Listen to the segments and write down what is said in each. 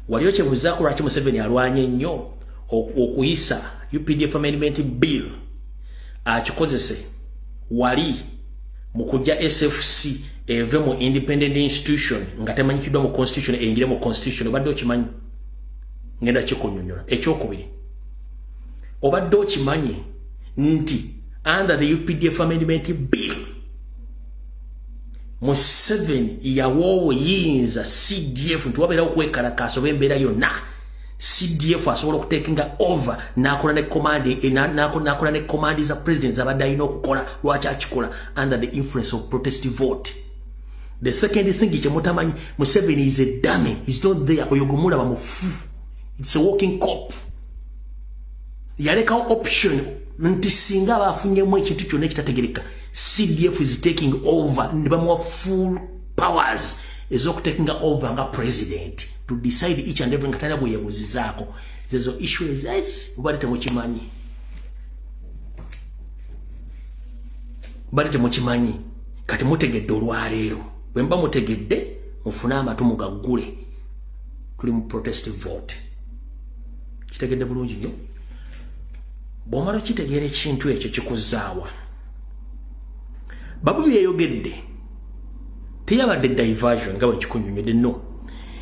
waliyo kyebuzaako lwaki Museveni alwanye nnyo okuyisa UPDF amendment bill akikozese wali mu kujja SFC eve mu independent institution nga temanyikiddwa mu constitution engire mu constitution obadde okimanyi ngenda kikunyonyola ekyokubiri obadde okimanyi nti under the UPDF amendment bill Museveni yawowe yinza CDF nti wabeerawo okwekalakaasa oba embeera yonna CDF asobola okutekinga over nakola ne command za president zabadde alina okukola lwaki akikola under the influence of protest vote. The second thing kyemutamanyi Museveni is a dummy, he's not there oyogomulaba mufu, it's a walking cop. Yalekawo option nti singa bafunyemu ekintu kyonna ekitategereka CDF is taking over and bamuwa full powers ezokutekinga over nga president to decide each and every ngatana bweyebuzizaako zezo issues ubadde temukimanyi kati mutegedde olwaleero bwe mba mutegedde mufune amatu mugaggule tuli mu protest vote kitegedde bulungi nnyo bw'omala kitegeera ekintu ekyo kikuzaawa Babu yayogedde teyabadde diversion nga bwe kikunyonyodde no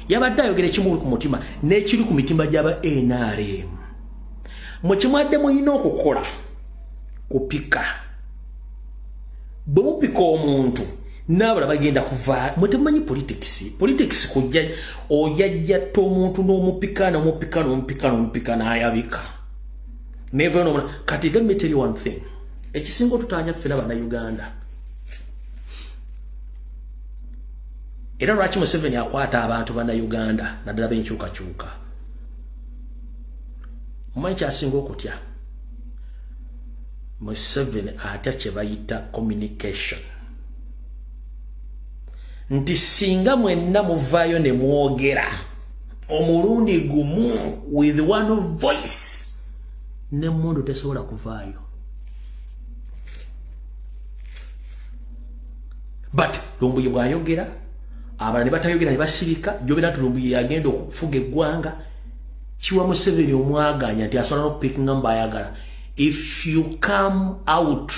yabadde ayogera kimu ku mutima n'ekiri ku mitima gy'aba NRM mu kimwadde mulina okukola kupika bwe mupika omuntu n'abalala bagenda kuva mutemanyi politics kujja ojajjatta omuntu n'omupika n'ayabika never no kati let me tell you one thing ekisinga tutanya ffena bana Uganda era lwaki Museveni akwata abantu bana Uganda naddala b'enkyukakyuka omanyi kyasinga okutya Museveni atya kye bayita communication nti singa mwenna muvaayo ne mwogera omulundi gumu with one voice ne mundu tesobola kuvaayo but Lumbuye bwayogera abalala ne batayogera ne basirika jobera Lumbuye yagenda okufuga eggwanga kiwa Museveni omwaganya nti asobola n'okupika nga ayagala. If you come out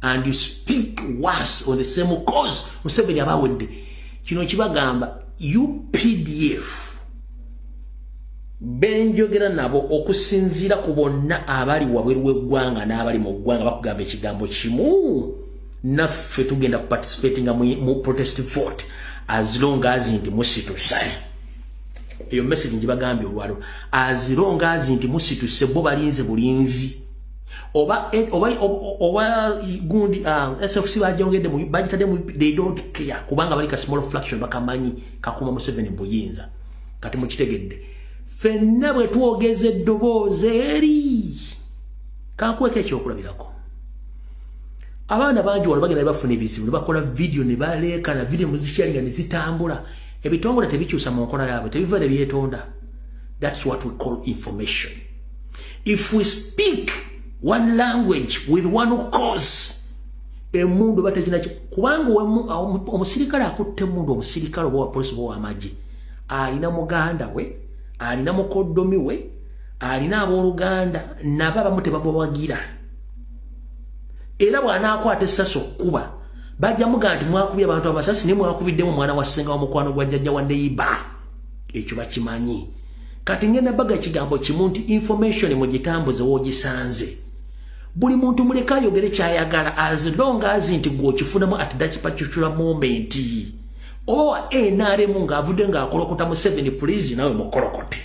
and you speak worse on the same cause Museveni abawedde kino kibagamba UPDF benjogera nabo okusinzira ku bonna abali wabweru w'eggwanga n'abali mu ggwanga bakugamba ekigambo kimu naffe tugenda kuparticipatinga mu protest vote as long as nti musituse eyo message njibagambye olwalo as long as nti musituse bo balinze bulinzi oba gundi SFC bajongedde mu bagitadde mu they don't care kubanga bali ka small fraction bakamanyi kakuma Museveni buyinza kati mukitegedde fenna bwe tuogeze eddoboozi eri kankweka ekyokulabirako abaana bangi wano bagenda bafuna ebizibu ne bakola video ne baleekana video muzisharinga ne zitambula ebitongole tebikyusa mu nkola yaabwe tebiva ne byetonda. That's what we call information. If we speak one language with one cause emundu batakina kubanga omusirikale akutte mundu omusirikale oba polisi oba amagye alina muganda we alina mukoddomi we alina abooluganda nabo abamu tebabawagira era bw'anaakwata essasi okkuba bajja muga nti mwakubye abantu abasasi ne mwakubiddemu omwana wa ssenga wa mukwano gwa jjajja wa neiba ekyo bakimanyi kati ngenda baga kigambo kimu nti information mugitambuze woogisanze buli muntu muleka ayogere kyayagala as long as nti gwokifunamu at that particular moment oba wa NRM ng'avudde ng'akolokota Museveni please nawe mukolokote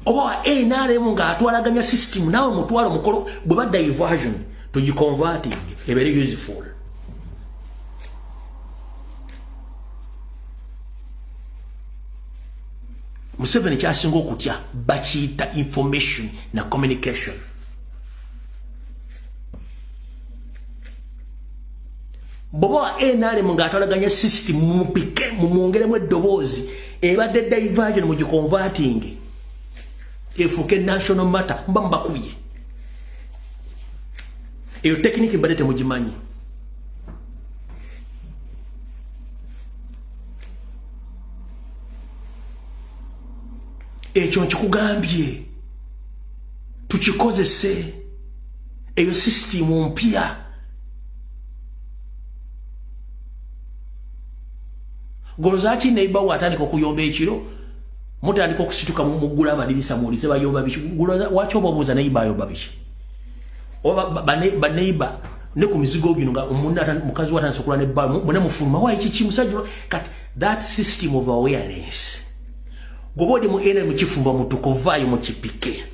oba wa NRM ng'atwalaganya system nawe mutwalo mukolo bwe badda diversion tugiconverting ebere useful. Museveni kyasinga okutya bakiyita information na communication. Boba NRM ng'atwalaganya system mupike mumwongeremu eddoboozi ebadde diversion mugiconverting efuke national matter mba mbakubye eyo technique mbadde temugimanyi ekyo nkikugambye tukikozese eyo system mpya golozaaki neighbor watandika okuyomba ekiro mutandika okusituka mugula amanirisa mulize bayomba biki waki obabuuza neighbor ayomba biki oba ba neighbor ne ku mizigo gino nga mukazi watandise okulwa nebba mune mufuluma wayi kiki musajja kati that system of awareness gobodi mu ene mukifumba mutukovaayo mukipike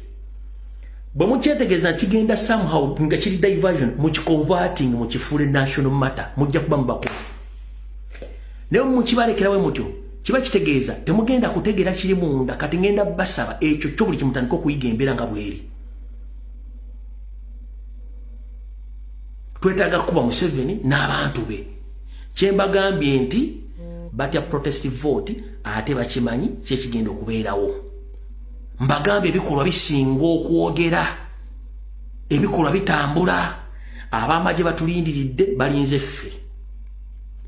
bwe mukyetegeeza kigenda somehow nga kiri diversion mukiconverting mukifule national matter mujja kuba mubako naye mukibalekerawe mutyo kiba kitegeeza temugenda kutegeera kiri munda kati ngenda basaba ekyo kyo buli kimutandika okuyiga embeera nga bweri twetaaga kuba Museveni n'abantu be kyembagambye nti batya protest vote ate bakimanyi kyekigenda okubeerawo mbagambye ebikolwa bisinga okwogera ebikolwa bitambula ab'amagye batulindiridde balinze ffe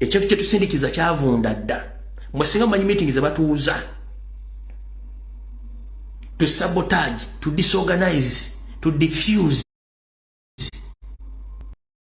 ekintu kyetusindikiza kyavunda dda mwesinga mumanyi meeting ze batuuza to sabotage to disorganize to diffuse